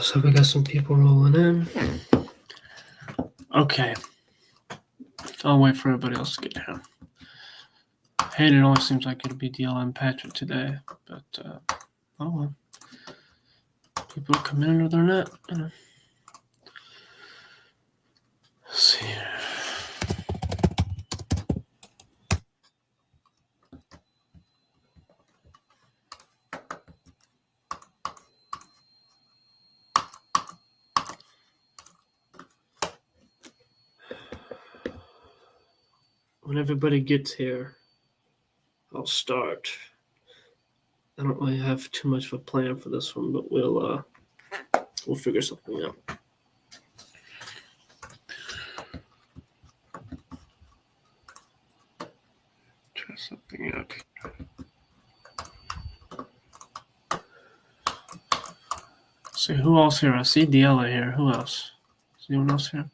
So we got some people rolling in. Okay. I'll wait for everybody else to get here. Hey, it always seems like it'll be DLM Patrick today, but oh well. People are coming in or they're not. Let's see here. When everybody gets here, I'll start. I don't really have too much of a plan for this one, but we'll figure something out. Try something out. See who else here? I see Diella here. Who else? Is anyone else here?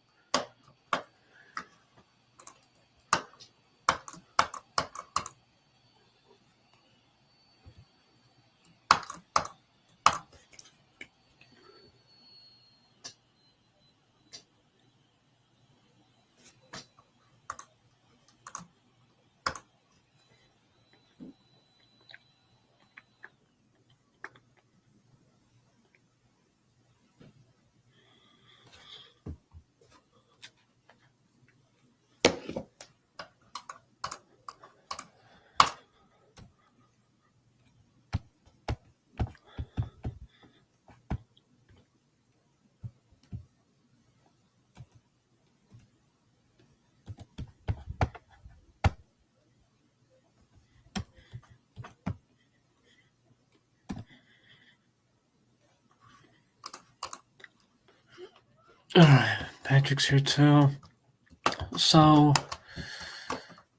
Alright, Patrick's here too. So,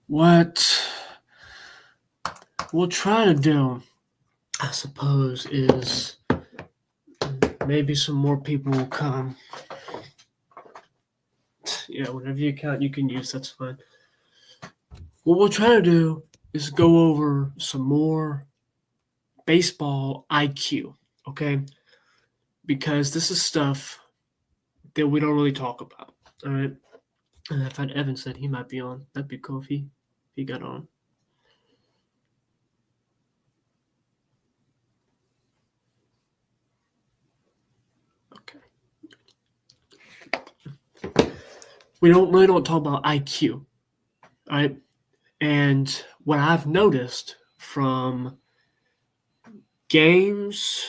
what we'll try to do, I suppose, is maybe some more people will come. Yeah, whatever you count you can use, that's fine. What we'll try to do is go over some more baseball IQ, okay? Because this is stuff that we don't really talk about, all right? And if Evan said he might be on, that'd be cool if he got on. Okay. We really don't talk about IQ, all right? And what I've noticed from games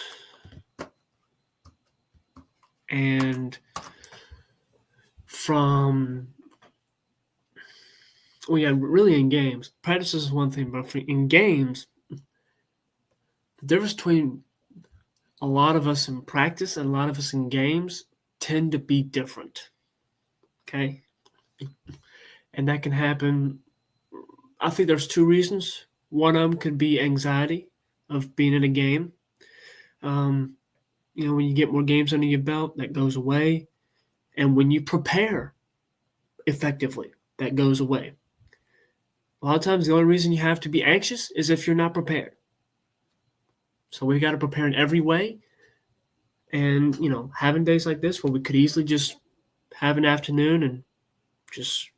and from, well, yeah, really in games. Practice is one thing, but in games, the difference between a lot of us in practice and a lot of us in games tend to be different, okay? And that can happen. I think there's two reasons. One of them could be anxiety of being in a game. When you get more games under your belt, that goes away. And when you prepare effectively, that goes away. A lot of times, the only reason you have to be anxious is if you're not prepared. So we got to prepare in every way. And, having days like this where we could easily just have an afternoon and just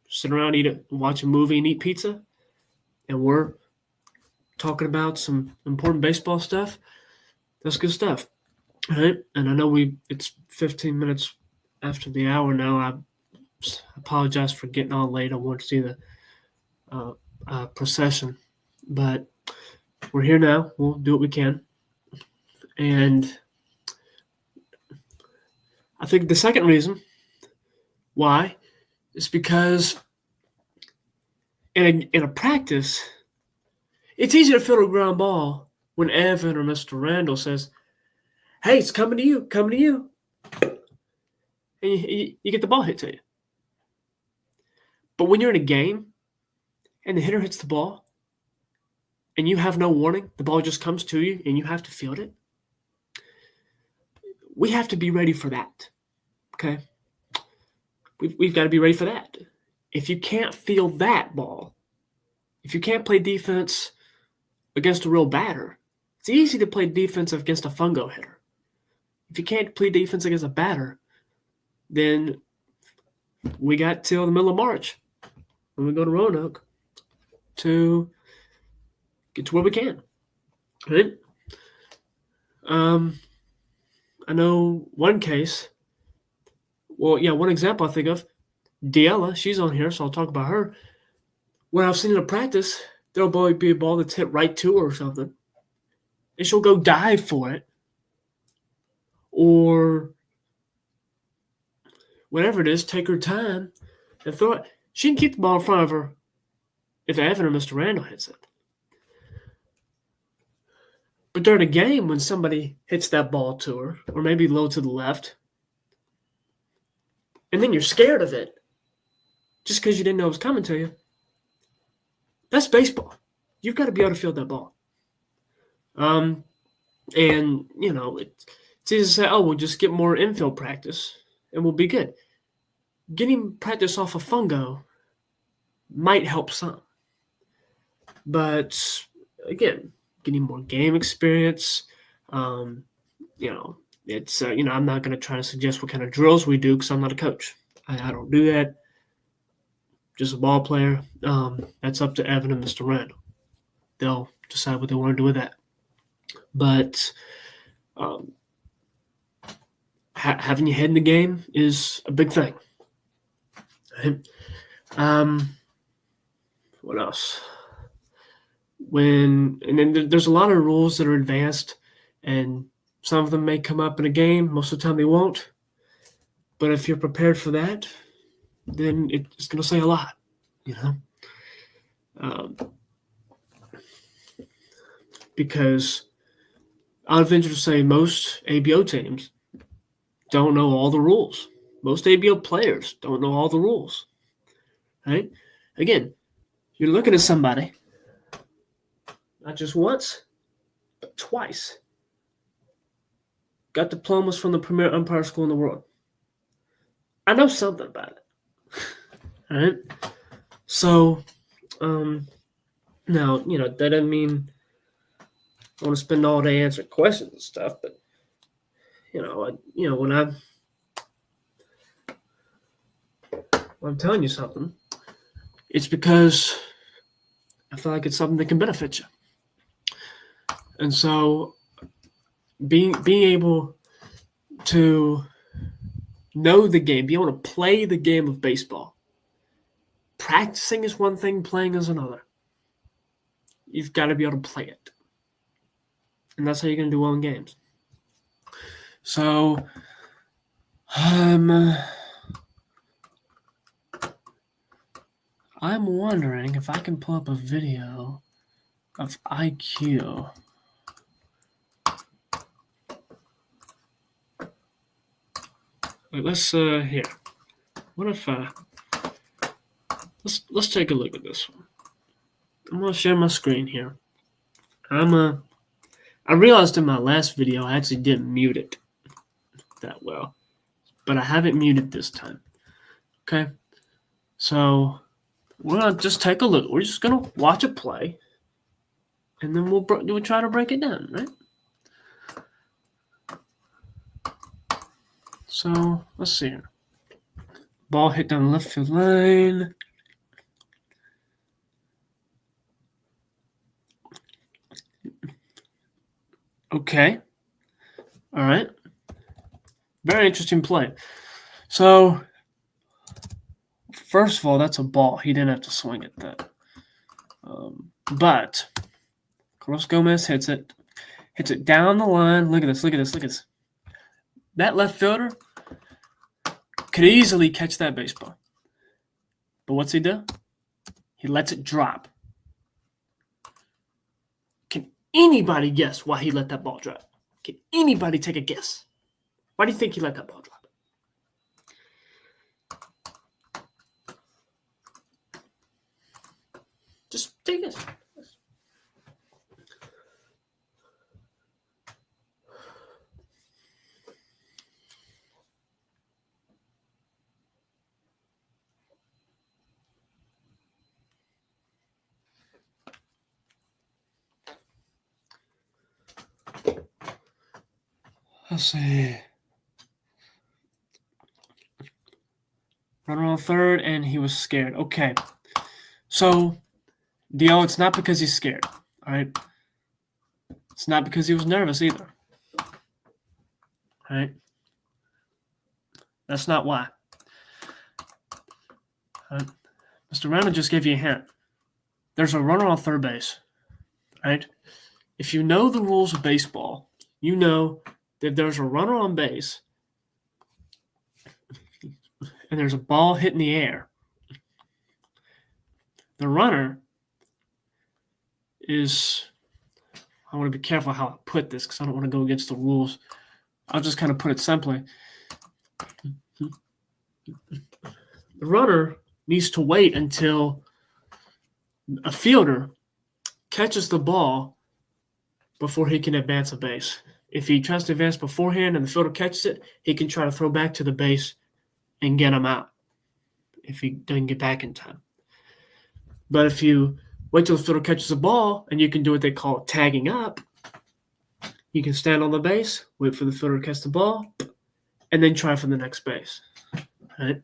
sit around, watch a movie and eat pizza, and we're talking about some important baseball stuff, that's good stuff. All right? And I know it's 15 minutes after the hour now. I apologize for getting on late. I wanted to see the procession, but we're here now. We'll do what we can. And I think the second reason why is because in a practice, it's easy to field a ground ball when Evan or Mr. Randall says, "Hey, it's coming to you," and you get the ball hit to you. But when you're in a game and the hitter hits the ball and you have no warning, the ball just comes to you and you have to field it, we have to be ready for that, okay? We've got to be ready for that. If you can't field that ball, if you can't play defense against a real batter, it's easy to play defense against a fungo hitter. If you can't play defense against a batter, then we got till the middle of March when we go to Roanoke to get to where we can. Right? I know one case. Well, yeah, one example I think of, Deella, she's on here, so I'll talk about her. When I've seen her practice, there'll be a ball that's hit right to her or something, and she'll go dive for it, or whatever it is, take her time and throw it. She can keep the ball in front of her if Evan or Mr. Randall hits it. But during a game, when somebody hits that ball to her, or maybe low to the left, and then you're scared of it just because you didn't know it was coming to you, that's baseball. You've got to be able to field that ball. And, it's easy to say, oh, we'll just get more infield practice and we'll be good. Getting practice off of fungo might help some. But, again, getting more game experience, it's, I'm not going to try to suggest what kind of drills we do because I'm not a coach. I don't do that. Just a ball player. That's up to Evan and Mr. Randall. They'll decide what they want to do with that. But having your head in the game is a big thing. Right? What else? And then there's a lot of rules that are advanced, and some of them may come up in a game. Most of the time they won't. But if you're prepared for that, then it's going to say a lot, because I'd venture to say most ABO teams don't know all the rules. Most ABO players don't know all the rules, right? Again, you're looking at somebody not just once, but twice. Got diplomas from the premier umpire school in the world. I know something about it. All right? So, now, that doesn't mean I want to spend all day answering questions and stuff, but, when I'm telling you something, it's because I feel like it's something that can benefit you. And so being able to know the game, be able to play the game of baseball. Practicing is one thing, playing is another. You've got to be able to play it. And that's how you're going to do well in games. So, I'm wondering if I can pull up a video of IQ. Let's here. What if let's take a look at this one. I'm gonna share my screen here. I realized in my last video I actually didn't mute it that well, but I have it muted this time. Okay, so we're gonna just take a look. We're just gonna watch it play, and then we'll try to break it down, right? So let's see here. Ball hit down the left field line. Okay. All right. Very interesting play. So, first of all, that's a ball. He didn't have to swing at that. But Carlos Gomez hits it down the line. Look at this. That left fielder could easily catch that baseball. But what's he do? He lets it drop. Can anybody guess why he let that ball drop? Can anybody take a guess? Why do you think he let that ball drop? Just take a guess. Let's see. Runner on third, and he was scared. Okay. So, Dio, it's not because he's scared. All right. It's not because he was nervous either. All right. That's not why. Mr. Randall just gave you a hint. There's a runner on third base. Right? If you know the rules of baseball, you know that there's a runner on base and there's a ball hit in the air. The runner is, I want to be careful how I put this because I don't want to go against the rules. I'll just kind of put it simply. The runner needs to wait until a fielder catches the ball before he can advance a base. If he tries to advance beforehand and the fielder catches it, he can try to throw back to the base and get him out if he doesn't get back in time. But if you wait till the fielder catches the ball, and you can do what they call tagging up, you can stand on the base, wait for the fielder to catch the ball, and then try for the next base. Right?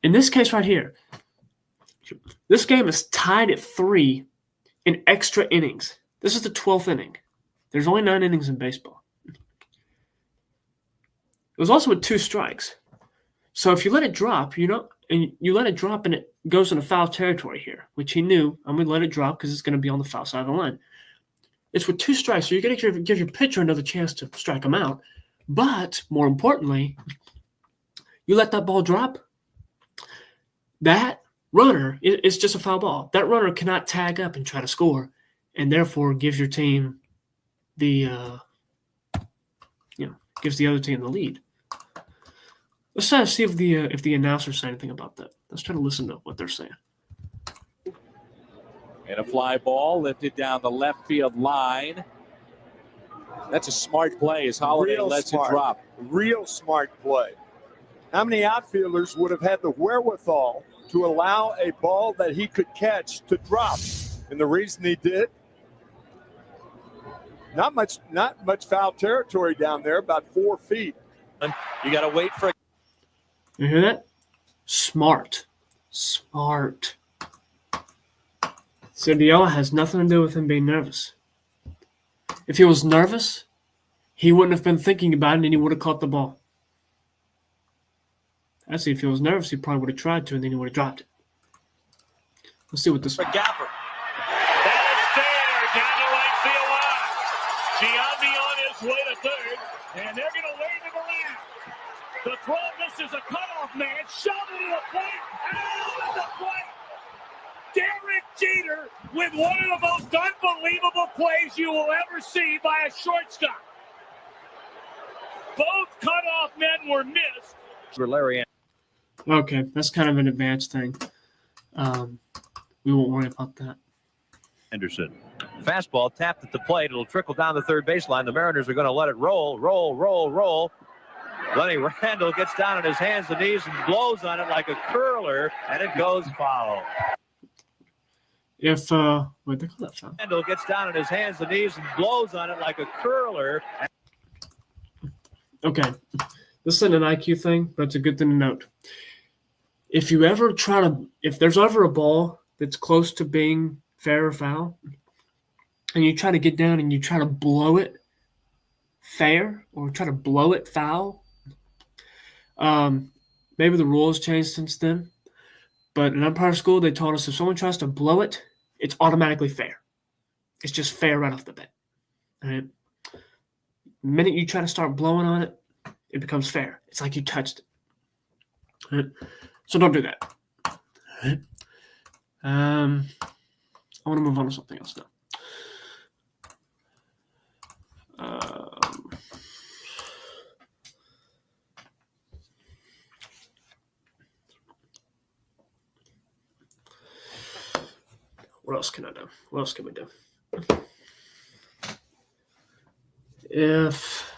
In this case right here, this game is tied at 3 in extra innings. This is the 12th inning. There's only 9 innings in baseball. It was also with 2 strikes. So if you let it drop, and you let it drop and it goes into foul territory here, which he knew, I'm going to let it drop because it's going to be on the foul side of the line. It's with 2 strikes, so you're going to give your pitcher another chance to strike him out. But more importantly, you let that ball drop, that runner is just a foul ball. That runner cannot tag up and try to score, and therefore gives your team gives the other team the lead. Let's try to see if the announcers say anything about that. Let's try to listen to what they're saying. And a fly ball lifted down the left field line. That's a smart play as Holiday lets it drop. Real smart play. How many outfielders would have had the wherewithal to allow a ball that he could catch to drop? And the reason he did, not much foul territory down there, about 4 feet. You got to wait for it. You hear that? Smart. So Diola has nothing to do with him being nervous. If he was nervous, he wouldn't have been thinking about it and he would have caught the ball. Actually, if he was nervous, he probably would have tried to and then he would have dropped it. Let's see what this for Gapper. That is fair down the right field line. Giambi on his way to third, and they're going to wave him around. The throw misses a cutoff man, shoved it to the plate, out of the plate. Derek Jeter with one of the most unbelievable plays you will ever see by a shortstop. Both cutoff men were missed. For Larry. Okay, that's kind of an advanced thing. We won't worry about that. Anderson. Fastball tapped at the plate. It'll trickle down the third baseline. The Mariners are going to let it roll. Lenny Randall gets down on his hands and knees and blows on it like a curler, and it goes foul. They call that foul? Randall gets down on his hands and knees and blows on it like a curler. Okay, this isn't an IQ thing, but it's a good thing to note. If there's ever a ball that's close to being fair or foul, and you try to get down and you try to blow it fair or try to blow it foul, maybe the rules changed since then, but in umpire school, they taught us if someone tries to blow it, it's automatically fair. It's just fair right off the bat. All right? The minute you try to start blowing on it, it becomes fair. It's like you touched it. All right? So don't do that. All right? I want to move on to something else now. What else can I do? What else can we do? If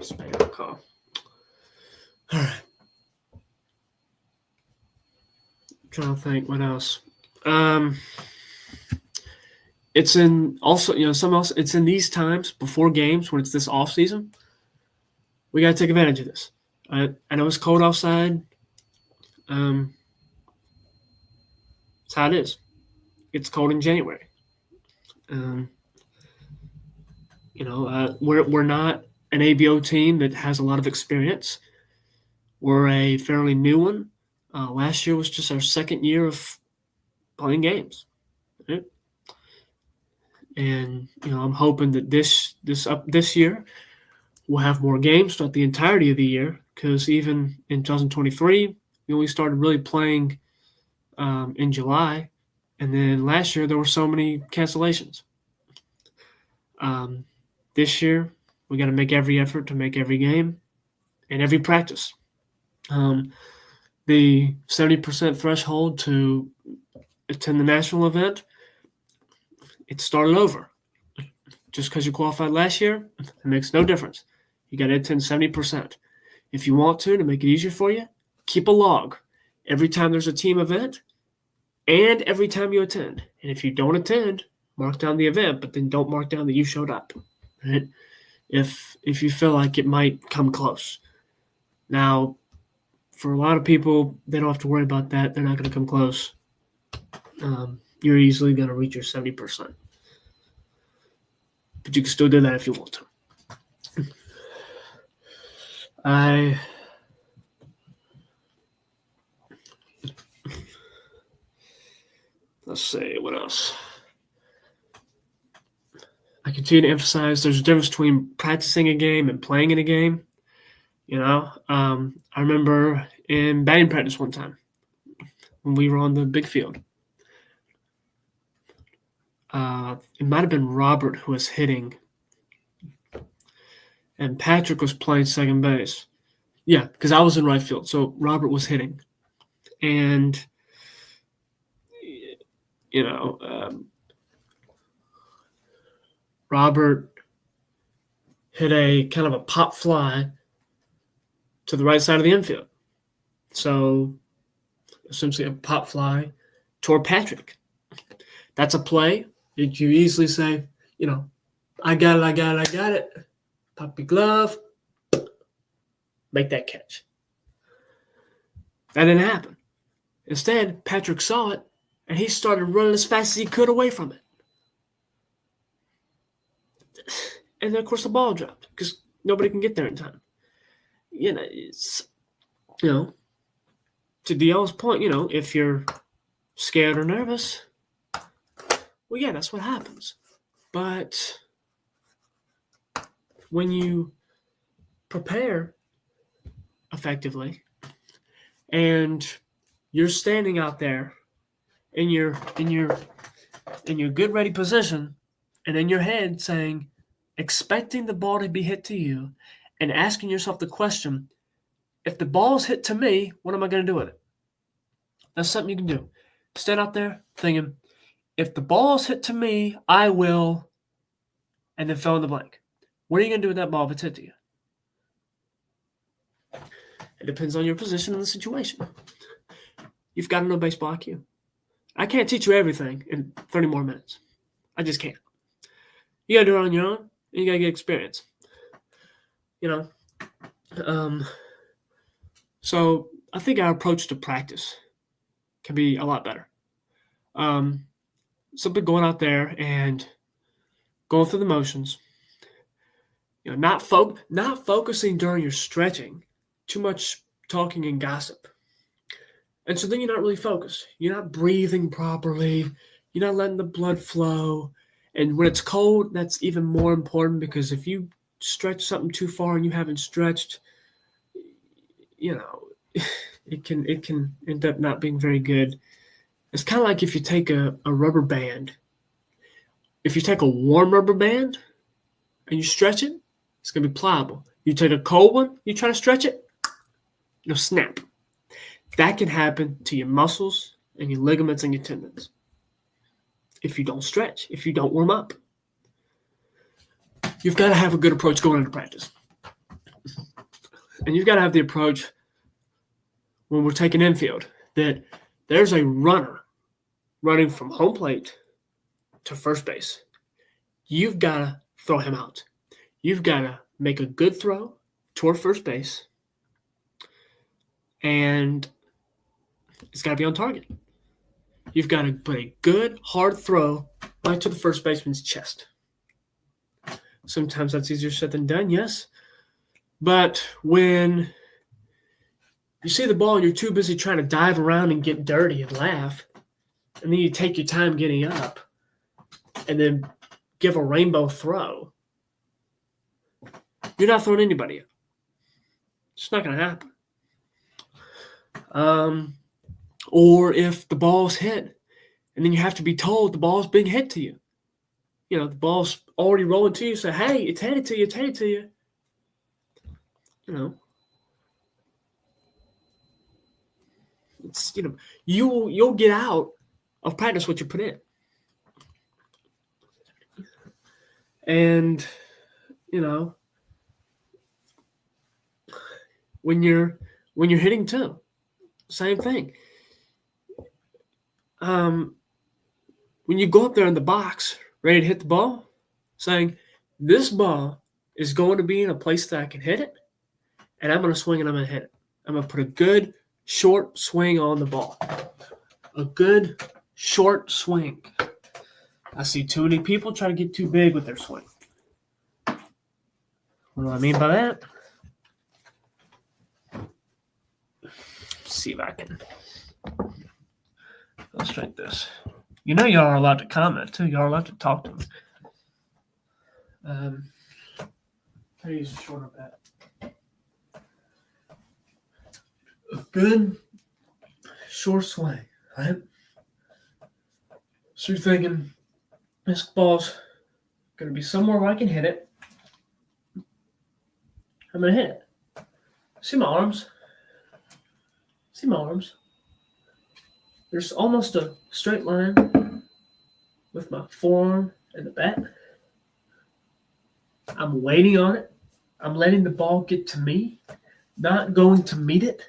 Spain call. All right. I'm trying to think what else. it's in also, it's in these times before games when it's this off season. We got to take advantage of this. I know it's cold outside. That's how it is. It's cold in January. We're not an ABO team that has a lot of experience. We're a fairly new one. Last year was just our second year of playing games, right? And I'm hoping that this year we'll have more games throughout the entirety of the year, because even in 2023 we only started really playing in July, and then last year there were so many cancellations. This year we got to make every effort to make every game and every practice. The 70% threshold to attend the national event, it started over. Just because you qualified last year, it makes no difference. You got to attend 70%. If you want to make it easier for you, keep a log every time there's a team event and every time you attend. And if you don't attend, mark down the event, but then don't mark down that you showed up, right? If you feel like it might come close. Now, for a lot of people, they don't have to worry about that. They're not going to come close. You're easily going to reach your 70%. But you can still do that if you want to. Let's see, what else? I continue to emphasize there's a difference between practicing a game and playing in a game. I remember in batting practice one time when we were on the big field. It might have been Robert who was hitting, and Patrick was playing second base. Yeah, because I was in right field, so Robert was hitting. And, Robert hit a kind of a pop fly to the right side of the infield. So, essentially a pop fly toward Patrick. That's a play that you easily say, I got it. Pop your glove. Make that catch. That didn't happen. Instead, Patrick saw it, and he started running as fast as he could away from it. And then, of course, the ball dropped because nobody can get there in time. To DL's point, if you're scared or nervous, well, yeah, that's what happens. But when you prepare effectively and you're standing out there in your good ready position and in your head saying, expecting the ball to be hit to you and asking yourself the question, if the ball's hit to me, what am I going to do with it? That's something you can do. Stand out there thinking, if the ball's hit to me, I will, and then fill in the blank. What are you going to do with that ball if it's hit to you? It depends on your position in the situation. You've got to know baseball IQ. I can't teach you everything in 30 more minutes. I just can't. You got to do it on your own, and you got to get experience. So I think our approach to practice can be a lot better. Simply going out there and going through the motions. Not focusing during your stretching. Too much talking and gossip. And so then you're not really focused. You're not breathing properly. You're not letting the blood flow. And when it's cold, that's even more important, because if you stretch something too far and you haven't stretched, it can end up not being very good. It's kind of like if you take a rubber band. If you take a warm rubber band and you stretch it, it's going to be pliable. You take a cold one, you try to stretch it, it'll snap. That can happen to your muscles and your ligaments and your tendons if you don't stretch, if you don't warm up. You've got to have a good approach going into practice. And you've got to have the approach when we're taking infield that there's a runner running from home plate to first base, you've got to throw him out. You've got to make a good throw toward first base, and it's got to be on target. You've got to put a good, hard throw right to the first baseman's chest. Sometimes that's easier said than done, yes. But when you see the ball and you're too busy trying to dive around and get dirty and laugh, and then you take your time getting up and then give a rainbow throw, you're not throwing anybody up. It's not going to happen. Or if the ball's hit, and then you have to be told the ball's being hit to you. You know, the ball's already rolling to you, say, hey, it's headed to you, it's headed to you. You know. It's, you know, you'll get out of practice what you put in. And, you know, when you're hitting too, same thing. When you go up there in the box, ready to hit the ball, saying, this ball is going to be in a place that I can hit it, and I'm going to swing and I'm going to hit it. I'm going to put a good short swing on the ball. A good short swing. I see too many people try to get too big with their swing. What do I mean by that? Let's see if I can illustrate this. You know y'all are allowed to comment too. Y'all are allowed to talk to me. How do you use a shorter bat? A good short swing, right? So you're thinking, this ball's going to be somewhere where I can hit it. I'm going to hit it. See my arms? See my arms? There's almost a straight line with my forearm and the bat. I'm waiting on it. I'm letting the ball get to me, not going to meet it.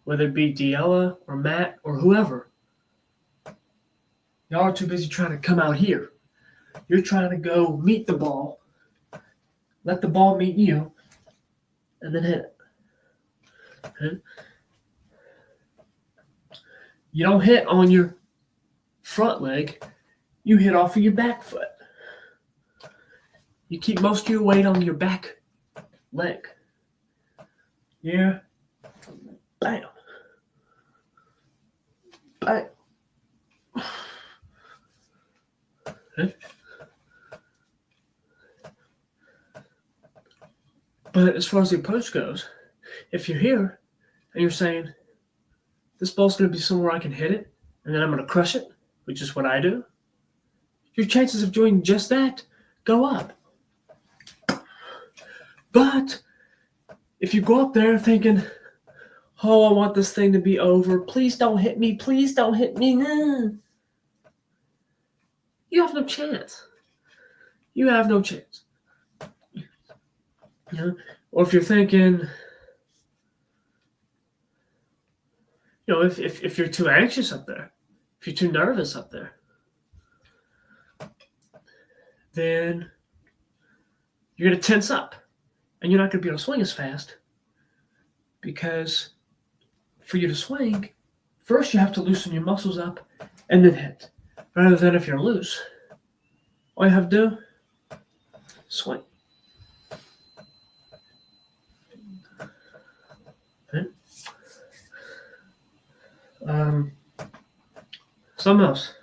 Whether it be Diella or Matt or whoever. Y'all are too busy trying to come out here. You're trying to go meet the ball, let the ball meet you, and then hit it. Okay? You don't hit on your front leg. You hit off of your back foot. You keep most of your weight on your back leg. Yeah. Bam. Bam. Okay. But as far as the approach goes, if you're here and you're saying, this ball's going to be somewhere I can hit it, and then I'm going to crush it, which is what I do, your chances of doing just that go up. But if you go up there thinking, oh, I want this thing to be over, please don't hit me, please don't hit me, you have no chance. You have no chance. You know? Or if you're thinking, you know, if you're too anxious up there, if you're too nervous up there, then you're going to tense up and you're not going to be able to swing as fast, because for you to swing, first you have to loosen your muscles up and then hit. Rather than if you're loose, all you have to do, swing. Okay. Something else.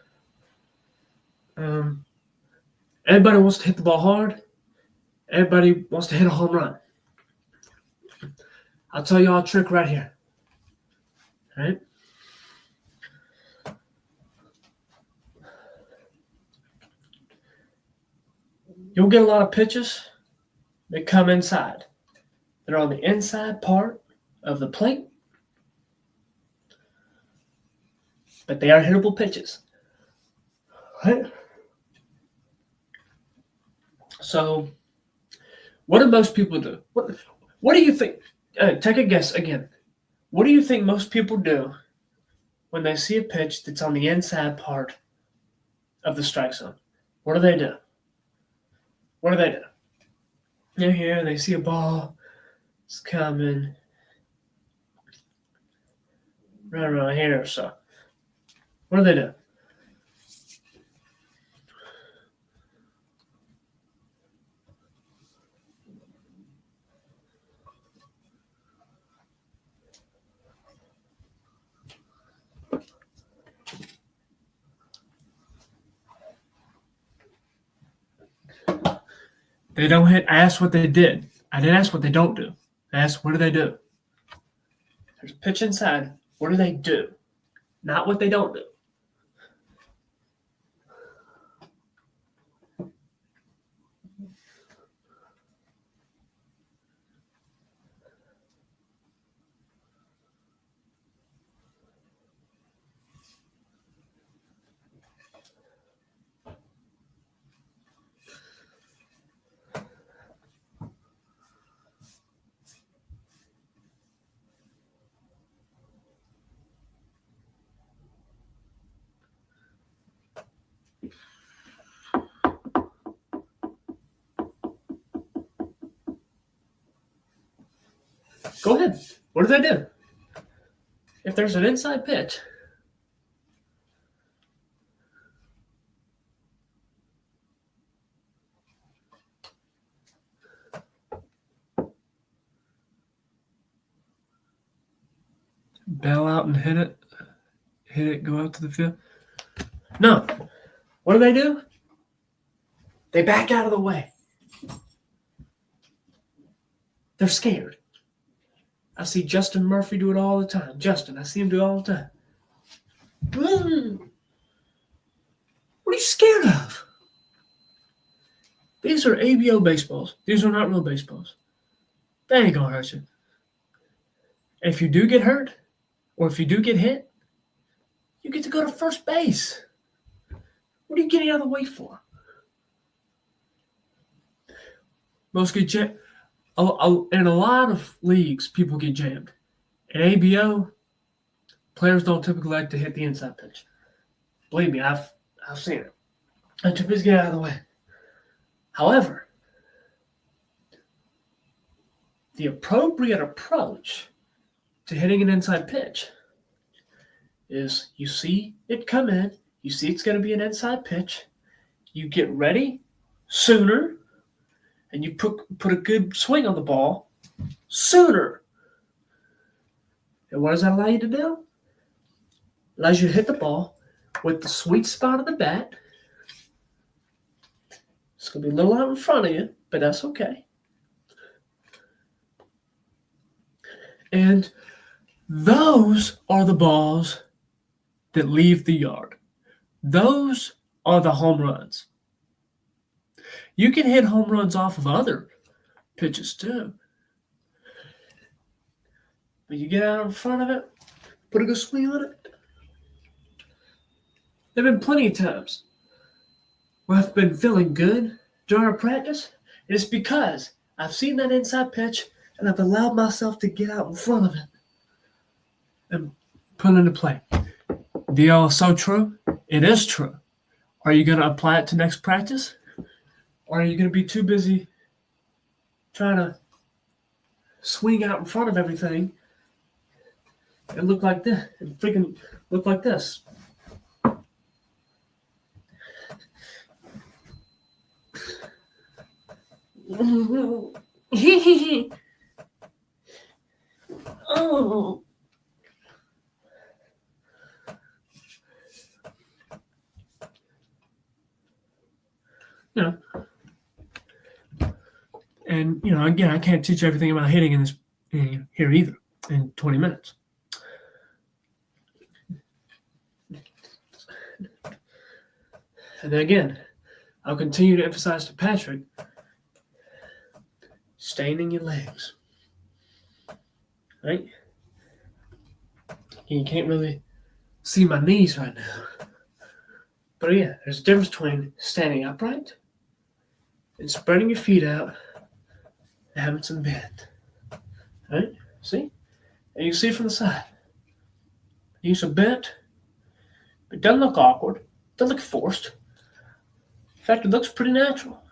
Everybody wants to hit the ball hard. Everybody wants to hit a home run. I'll tell you all a trick right here. All right? You'll get a lot of pitches that come inside. They're on the inside part of the plate, but they are hittable pitches. Right? So, what do most people do? What do you think? Take a guess again. What do you think most people do when they see a pitch that's on the inside part of the strike zone, what do? What do? They're here, they see a ball, it's coming right around here or so. What do? They don't hit. I asked what they did. I didn't ask what they don't do. I asked, what do? There's a pitch inside. What do they do? Not what they don't do. Go ahead. What do they do? If there's an inside pitch, bail out and hit it, go out to the field. No. What do? They back out of the way. They're scared. I see Justin Murphy do it all the time. I see him do it all the time. What are you scared of? These are ABO baseballs. These are not real baseballs. They ain't gonna hurt you. And if you do get hurt, or if you do get hit, you get to go to first base. What are you getting out of the way for? Most get jammed. In a lot of leagues, people get jammed. In ABO, players don't typically like to hit the inside pitch. Believe me, I've seen it. I typically get out of the way. However, the appropriate approach to hitting an inside pitch is you see it come in, you see it's going to be an inside pitch, you get ready sooner, and you put a good swing on the ball sooner. And what does that allow you to do? It allows you to hit the ball with the sweet spot of the bat. It's going to be a little out in front of you, but that's okay. And those are the balls that leave the yard. Those are the home runs. You can hit home runs off of other pitches too. But you get out in front of it, put a good swing on it. There have been plenty of times where I've been feeling good during our practice, and it's because I've seen that inside pitch and I've allowed myself to get out in front of it and put it into play. The all is so true. It is true. Are you going to apply it to next practice? Or are you going to be too busy trying to swing out in front of everything and look like this and freaking look like this? Oh. You know, and again, I can't teach everything about hitting in this here either in 20 minutes. And then again, I'll continue to emphasize to Patrick, staying in your legs, right? You can't really see my knees right now, but yeah, there's a difference between standing upright and spreading your feet out and having some bend. Right? See? And you can see from the side. You some bent, It doesn't look awkward. It doesn't look forced. In fact, it looks pretty natural.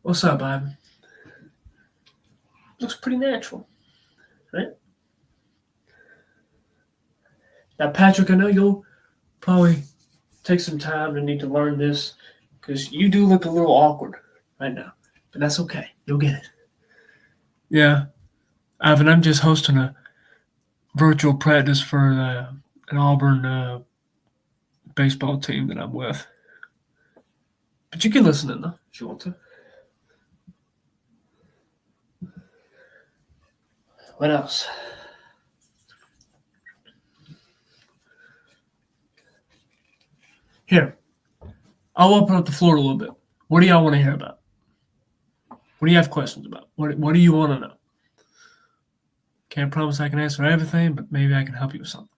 What's up, Ivan? Looks pretty natural, right? Now, Patrick, I know you'll probably take some time to need to learn this because you do look a little awkward right now, but that's okay. You'll get it. Yeah, Ivan, I'm just hosting a virtual practice for an Auburn baseball team that I'm with. But you can listen in, though, if you want to. What else? Here, I'll open up the floor a little bit. What do y'all want to hear about? What do you have questions about? What do you want to know? Can't promise I can answer everything, but maybe I can help you with something.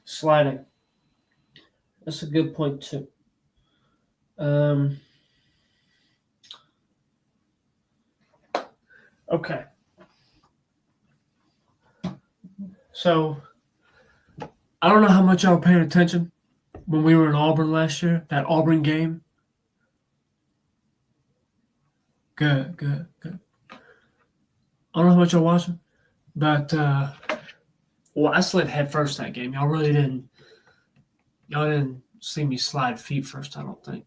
Sliding. That's a good point, too. Okay. So, I don't know how much y'all were paying attention when we were in Auburn last year, that Auburn game. Good. I don't know how much y'all watching, but I slid head first that game. Y'all didn't see me slide feet first, I don't think.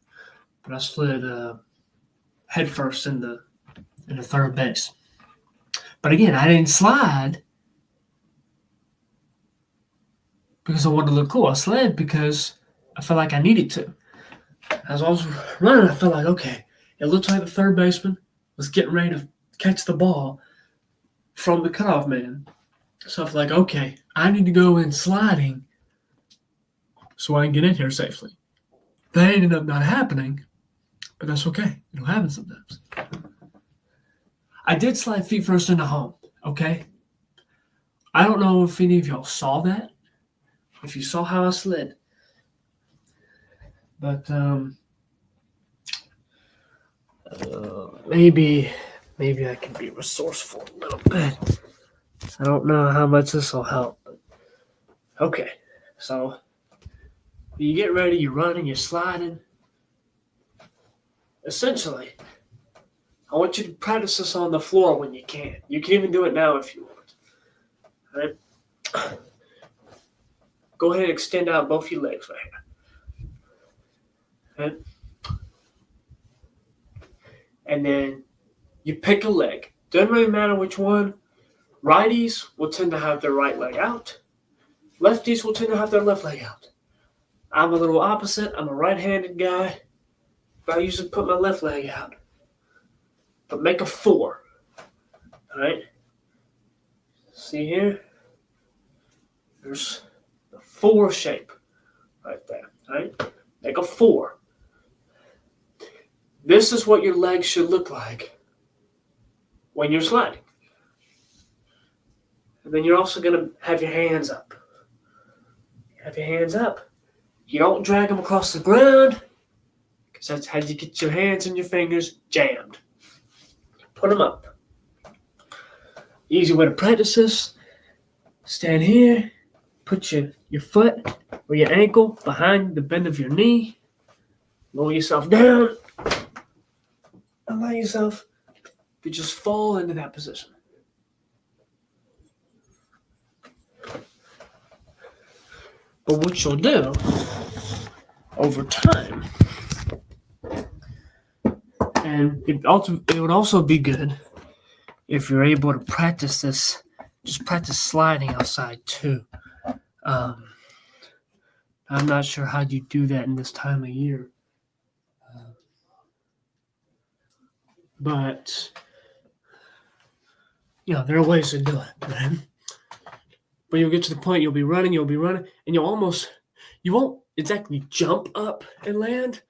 But I slid head first in the third base. But again, I didn't slide because I wanted to look cool. I slid because I felt like I needed to. As I was running, I felt like, okay, it looked like the third baseman was getting ready to catch the ball from the cutoff man. So I felt like, okay, I need to go in sliding so I can get in here safely. That ended up not happening, but that's okay. It'll happen sometimes. I did slide feet first into home, okay? I don't know if any of y'all saw that, if you saw how I slid. But maybe I can be resourceful a little bit. I don't know how much this will help. But okay, so you get ready, you're running, you're sliding. Essentially, I want you to practice this on the floor when you can. You can even do it now if you want. All right? Go ahead and extend out both your legs right here. Okay? And then you pick a leg. Doesn't really matter which one. Righties will tend to have their right leg out. Lefties will tend to have their left leg out. I'm a little opposite. I'm a right-handed guy, but I usually put my left leg out. But make a 4. All right? See here? There's the 4 shape right there. All right? Make a 4. This is what your legs should look like when you're sliding. And then you're also going to have your hands up. Have your hands up. You don't drag them across the ground because that's how you get your hands and your fingers jammed. Put them up. Easy way to practice this. Stand here. Put your foot or your ankle behind the bend of your knee. Lower yourself down. Allow yourself to just fall into that position. But what you'll do over time, and it would also be good if you're able to practice this, just practice sliding outside too. I'm not sure how you do that in this time of year. But, there are ways to do it, right? But you'll get to the point, you'll be running, and you'll you won't exactly jump up and land,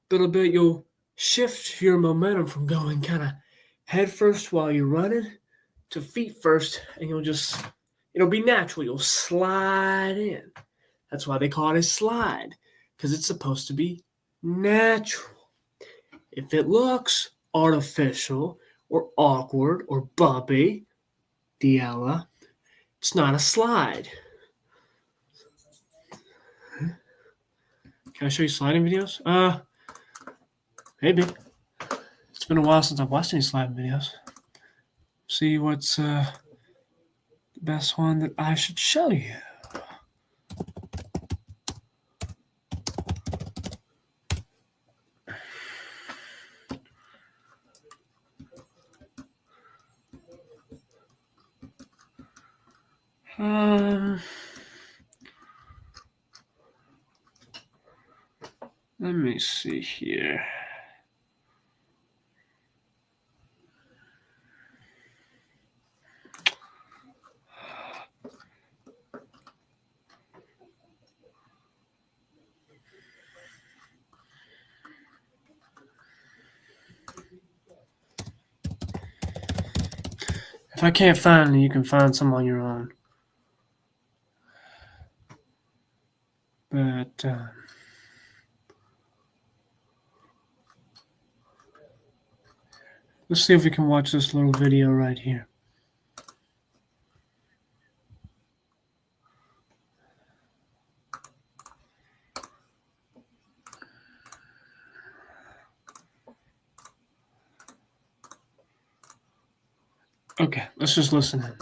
but you'll shift your momentum from going kind of head first while you're running to feet first, and it'll be natural. You'll slide in. That's why they call it a slide, because it's supposed to be natural. If it looks artificial or awkward or bumpy, Diella, it's not a slide. Can I show you sliding videos? Maybe. It's been a while since I've watched any sliding videos. See what's the best one that I should show you. Let me see here. If I can't find it, you can find some on your own. But let's see if we can watch this little video right here. Okay, let's just listen in.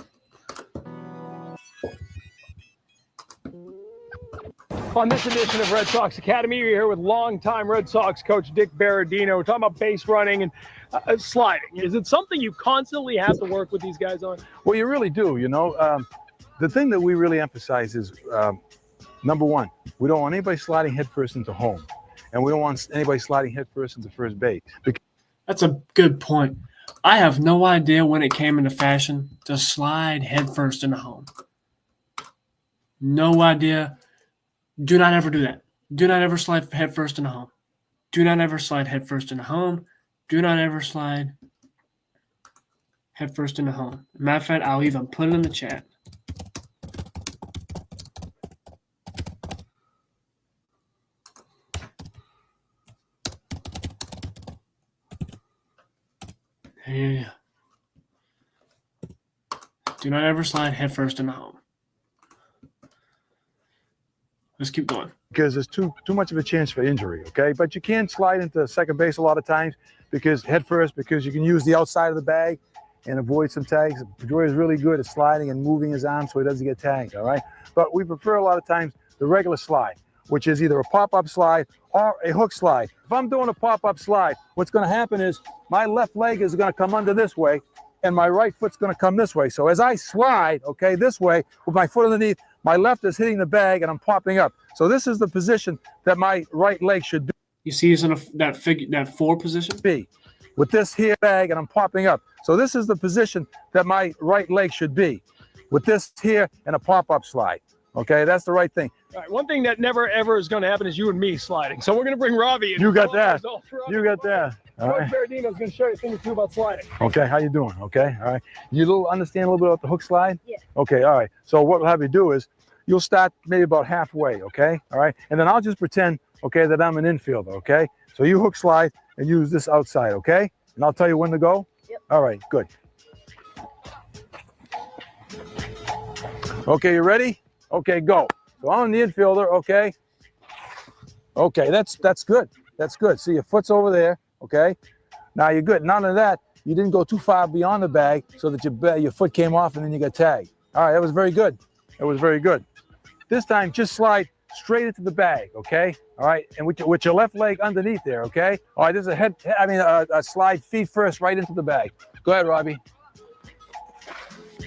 On this edition of Red Sox Academy, you're here with longtime Red Sox coach Dick Berardino. We're talking about base running and sliding. Is it something you constantly have to work with these guys on? Well, you really do, you know. The thing that we really emphasize is, number one, we don't want anybody sliding headfirst into home. And we don't want anybody sliding headfirst into first base. That's a good point. I have no idea when it came into fashion to slide headfirst into home. No idea. Do not ever do that. Do not ever slide headfirst into home. Do not ever slide headfirst into home. Do not ever slide headfirst into home. Matter of fact, I'll even put it in the chat. Yeah. Do not ever slide headfirst into home. Let's keep going. Because there's too much of a chance for injury, okay? But you can slide into second base a lot of times because you can use the outside of the bag and avoid some tags. Pedroia is really good at sliding and moving his arm so he doesn't get tagged, all right? But we prefer a lot of times the regular slide, which is either a pop-up slide or a hook slide. If I'm doing a pop-up slide, what's going to happen is my left leg is going to come under this way and my right foot's going to come this way. So as I slide, okay, this way with my foot underneath, my left is hitting the bag and I'm popping up. So this is the position that my right leg should be. You see he's in that 4 position? Be with this here bag and I'm popping up. So this is the position that my right leg should be with this here and a pop-up slide. Okay, that's the right thing. All right, one thing that never ever is going to happen is you and me sliding. So we're going to bring Robbie in. You got that. You got that. All Coach right. Berardino is going to show you a thing or two about sliding. Okay, how you doing? Okay, all right. You understand a little bit about the hook slide? Yeah. Okay, all right. So what we'll have you do is you'll start maybe about halfway, okay? All right, and then I'll just pretend, okay, that I'm an infielder, okay? So you hook slide and use this outside, okay? And I'll tell you when to go? Yep. All right, good. Okay, you ready? Okay, go. So I'm the infielder, okay? Okay, that's good. That's good. See, your foot's over there, okay? Now you're good. None of that. You didn't go too far beyond the bag so that your foot came off and then you got tagged. All right, that was very good. That was very good. This time, just slide straight into the bag, okay? All right, and with your left leg underneath there, okay? All right, this is a slide feet first right into the bag. Go ahead, Robbie.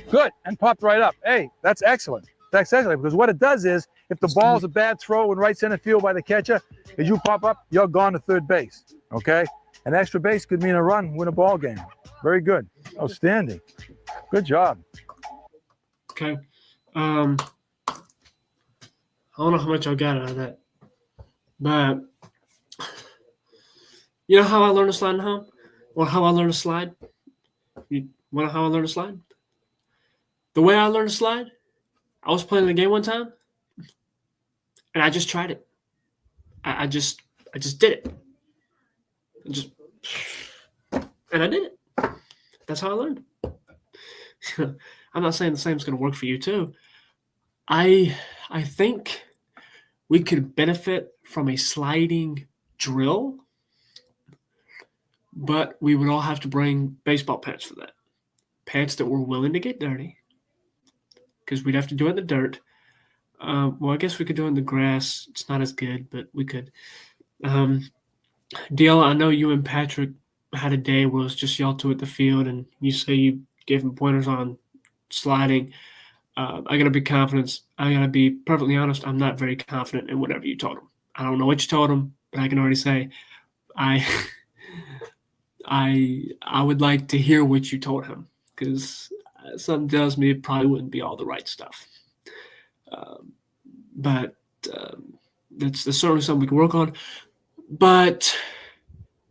Good, and popped right up. Hey, that's excellent. That's excellent, because what it does is, if the ball's a bad throw in right center field by the catcher, as you pop up, you're gone to third base, okay? An extra base could mean a run, win a ball game. Very good. Outstanding. Good job. Okay. I don't know how much I got out of that. But you know how I learned to slide at home? Or how I learned to slide? You want to know how I learned to slide? The way I learned to slide, I was playing the game one time, and I just tried it. I just did it. And I did it. That's how I learned. I'm not saying the same is going to work for you too. I think we could benefit from a sliding drill, but we would all have to bring baseball pants for that. Pants that were willing to get dirty, because we'd have to do it in the dirt. Well, I guess we could do it in the grass. It's not as good, but we could. DL, I know you and Patrick had a day where it was just y'all two at the field, and you say you gave him pointers on sliding. I got to be confident. I got to be perfectly honest. I'm not very confident in whatever you told him. I don't know what you told him, but I can already say I would like to hear what you told him, because something tells me it probably wouldn't be all the right stuff. But that's certainly something we can work on. But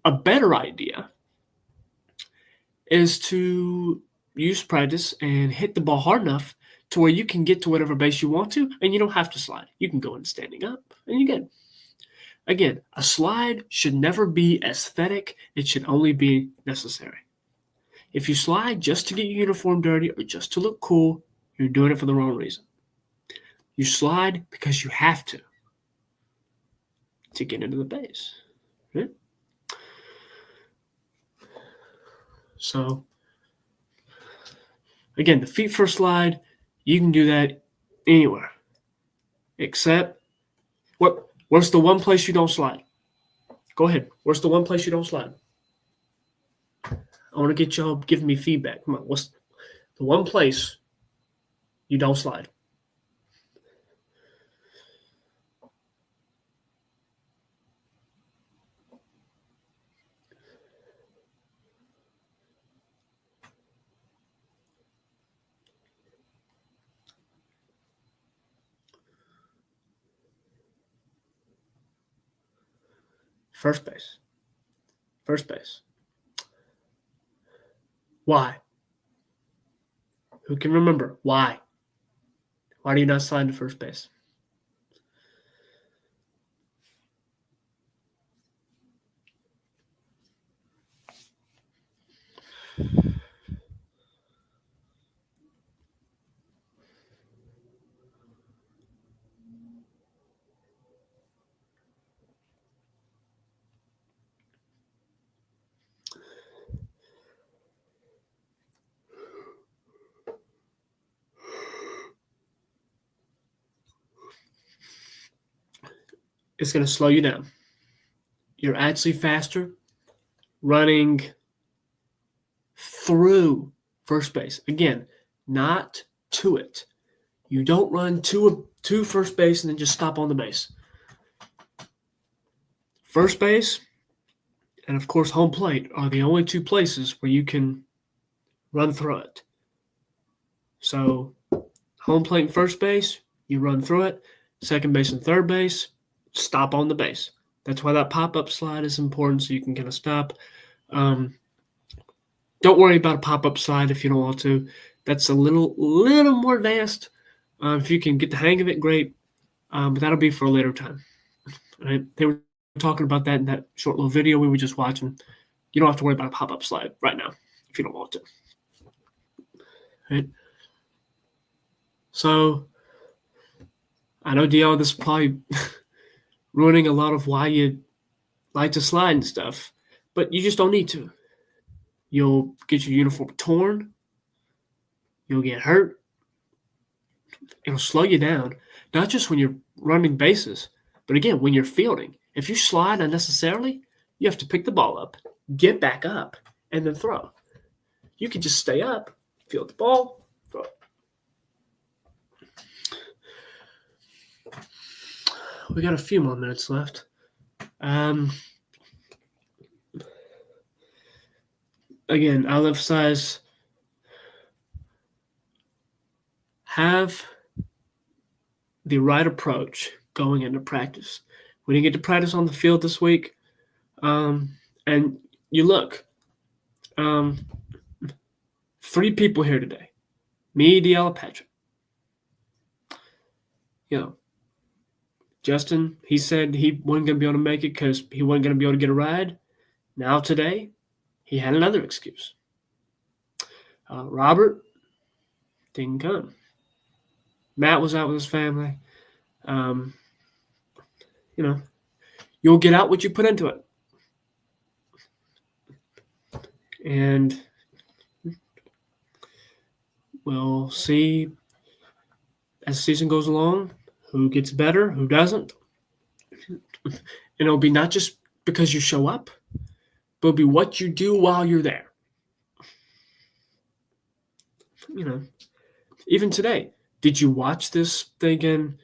a better idea is to use practice and hit the ball hard enough to where you can get to whatever base you want to, and you don't have to slide. You can go in standing up, and you're good. Again, a slide should never be aesthetic. It should only be necessary. If you slide just to get your uniform dirty or just to look cool, you're doing it for the wrong reason. You slide because you have to get into the base. Right? So, again, the feet first slide, you can do that anywhere. Except, where's the one place you don't slide? Go ahead. Where's the one place you don't slide? I want to get y'all giving me feedback. Come on. What's the one place you don't slide? First base. First base. Why? Who can remember? Why? Why do you not slide to first base? It's going to slow you down. You're actually faster running through first base. Again, not to it. You don't run to first base and then just stop on the base. First base and, of course, home plate are the only two places where you can run through it. So home plate and first base, you run through it. Second base and third base, stop on the base. That's why that pop-up slide is important, so you can kind of stop. Don't worry about a pop-up slide if you don't want to. That's a little more advanced. If you can get the hang of it, great. But that'll be for a later time. Right? They were talking about that in that short little video we were just watching. You don't have to worry about a pop-up slide right now if you don't want to. Right? So I know, DL, this is probably ruining a lot of why you like to slide and stuff, but you just don't need to. You'll get your uniform torn. You'll get hurt. It'll slow you down, not just when you're running bases, but again, when you're fielding. If you slide unnecessarily, you have to pick the ball up, get back up, and then throw. You can just stay up, field the ball, throw it. We got a few more minutes left. Again, I'll emphasize, have the right approach going into practice. We didn't get to practice on the field this week. And you look, 3 people here today. Me, DL, Patrick. Justin, he said he wasn't going to be able to make it because he wasn't going to be able to get a ride. Now today, he had another excuse. Robert didn't come. Matt was out with his family. You'll get out what you put into it. And we'll see as the season goes along who gets better, who doesn't. And it'll be not just because you show up, but it'll be what you do while you're there. Even today, did you watch this thinking,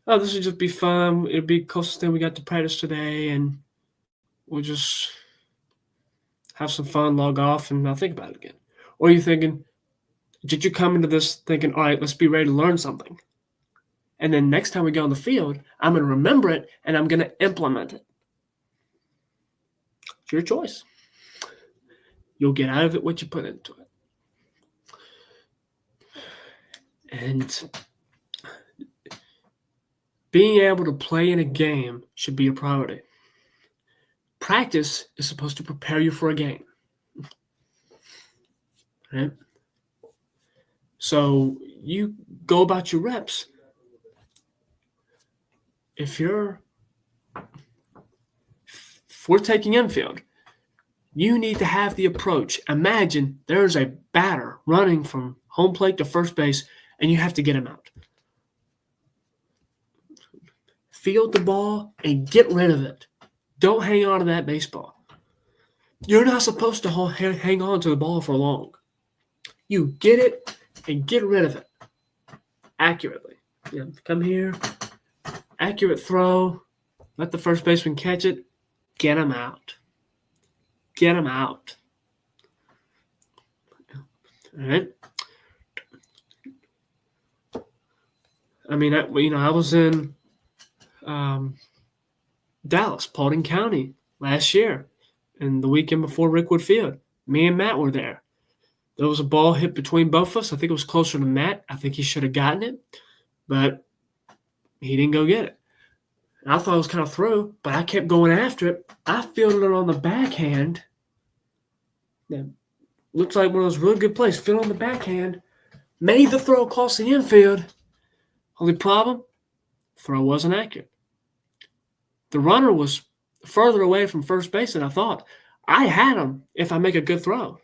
oh, this will just be fun. It'll be the closest thing we got to practice today, and we'll just have some fun, log off, and not think about it again? Or are you thinking, did you come into this thinking, all right, let's be ready to learn something? And then next time we go on the field, I'm going to remember it, and I'm going to implement it. It's your choice. You'll get out of it what you put into it. And being able to play in a game should be a priority. Practice is supposed to prepare you for a game. Right? So you go about your reps. If we're taking infield, you need to have the approach. Imagine there's a batter running from home plate to first base, and you have to get him out. Field the ball and get rid of it. Don't hang on to that baseball. You're not supposed to hang on to the ball for long. You get it and get rid of it accurately. Come here, accurate throw, let the first baseman catch it, get him out. Get him out. All right? I mean, I was in Dallas, Paulding County last year, and the weekend before Rickwood Field. Me and Matt were there. There was a ball hit between both of us. I think it was closer to Matt. I think he should have gotten it, but he didn't go get it. And I thought it was kind of through, but I kept going after it. I fielded it on the backhand. That looks like one of those really good plays. Fielded on the backhand. Made the throw across the infield. Only problem, throw wasn't accurate. The runner was further away from first base than I thought. I had him if I make a good throw.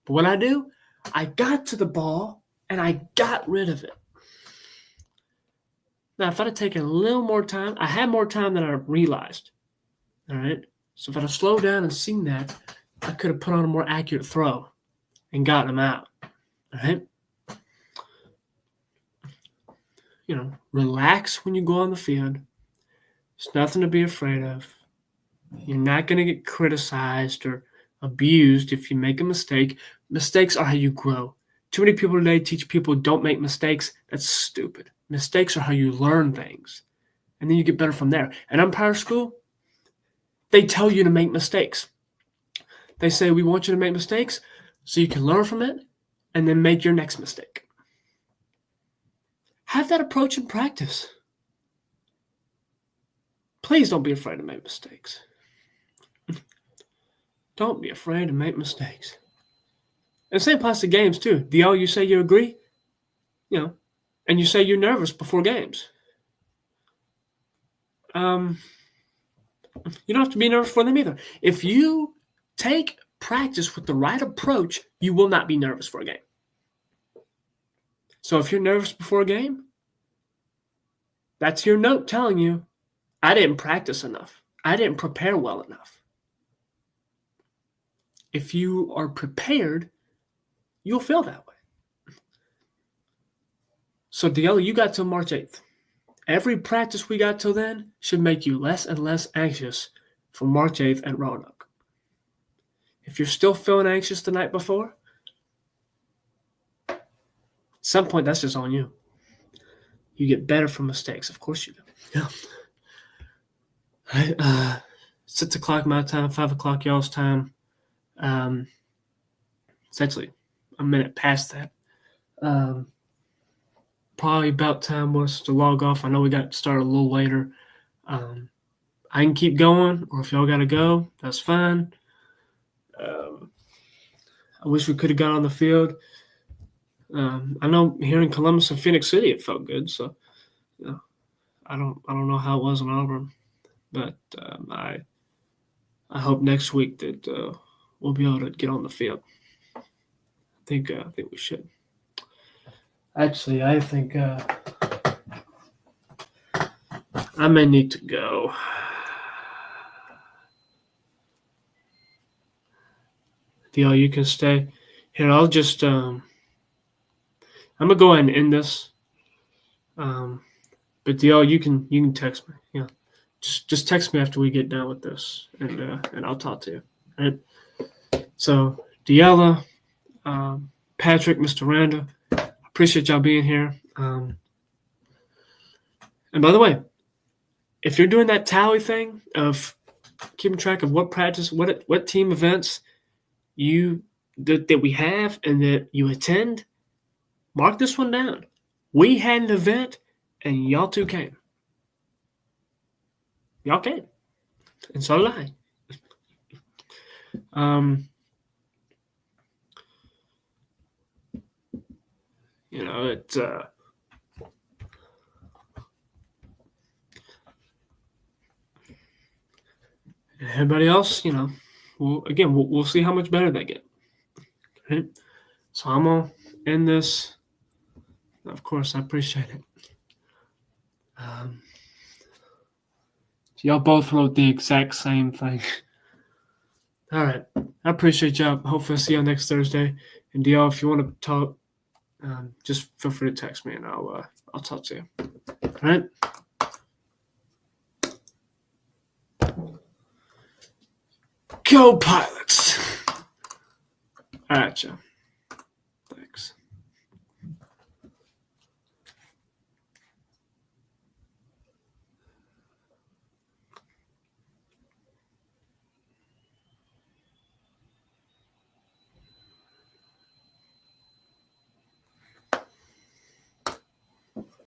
But what I do, I got to the ball and I got rid of it. Now, if I'd have taken a little more time, I had more time than I realized. All right? So if I'd have slowed down and seen that, I could have put on a more accurate throw and gotten him out. All right? Relax when you go on the field. There's nothing to be afraid of. You're not going to get criticized or abused if you make a mistake. Mistakes are how you grow. Too many people today teach people don't make mistakes. That's stupid. Mistakes are how you learn things. And then you get better from there. At umpire school, they tell you to make mistakes. They say, we want you to make mistakes so you can learn from it and then make your next mistake. Have that approach in practice. Please don't be afraid to make mistakes. Don't be afraid to make mistakes. And same applies to games too. DL, you say you agree, and you say you're nervous before games. You don't have to be nervous for them either. If you take practice with the right approach, you will not be nervous for a game. So if you're nervous before a game, that's your note telling you, I didn't practice enough. I didn't prepare well enough. If you are prepared, you'll feel that way. So, DL, you got till March 8th. Every practice we got till then should make you less and less anxious for March 8th at Roanoke. If you're still feeling anxious the night before, at some point, that's just on you. You get better from mistakes. Of course you do. Yeah. All right. 6 o'clock my time, 5 o'clock y'all's time. It's actually a minute past that. Probably about time was to log off. I know we got started a little later. I can keep going, or if y'all got to go, that's fine. I wish we could have got on the field. I know here in Columbus and Phoenix City, it felt good. So, I don't know how it was in Auburn, but I hope next week that we'll be able to get on the field. I think we should. Actually, I think I may need to go. DL, you can stay. Here, I'll just I'm gonna go ahead and end this. But DL, you can text me. Yeah, just text me after we get done with this, and I'll talk to you. All right. So Deella, Patrick, Mr. Randa, appreciate y'all being here. And by the way, if you're doing that tally thing of keeping track of what practice, what team events that we have and that you attend, mark this one down. We had an event, and y'all two came. Y'all came, and so did I. It's everybody else, we'll see how much better they get. Right? So I'm gonna end this. Of course, I appreciate it. Y'all both wrote the exact same thing. All right. I appreciate y'all. Hopefully I'll see y'all next Thursday. And y'all, if you want to talk, just feel free to text me and I'll talk to you. All right. Go Pilots. All right, y'all.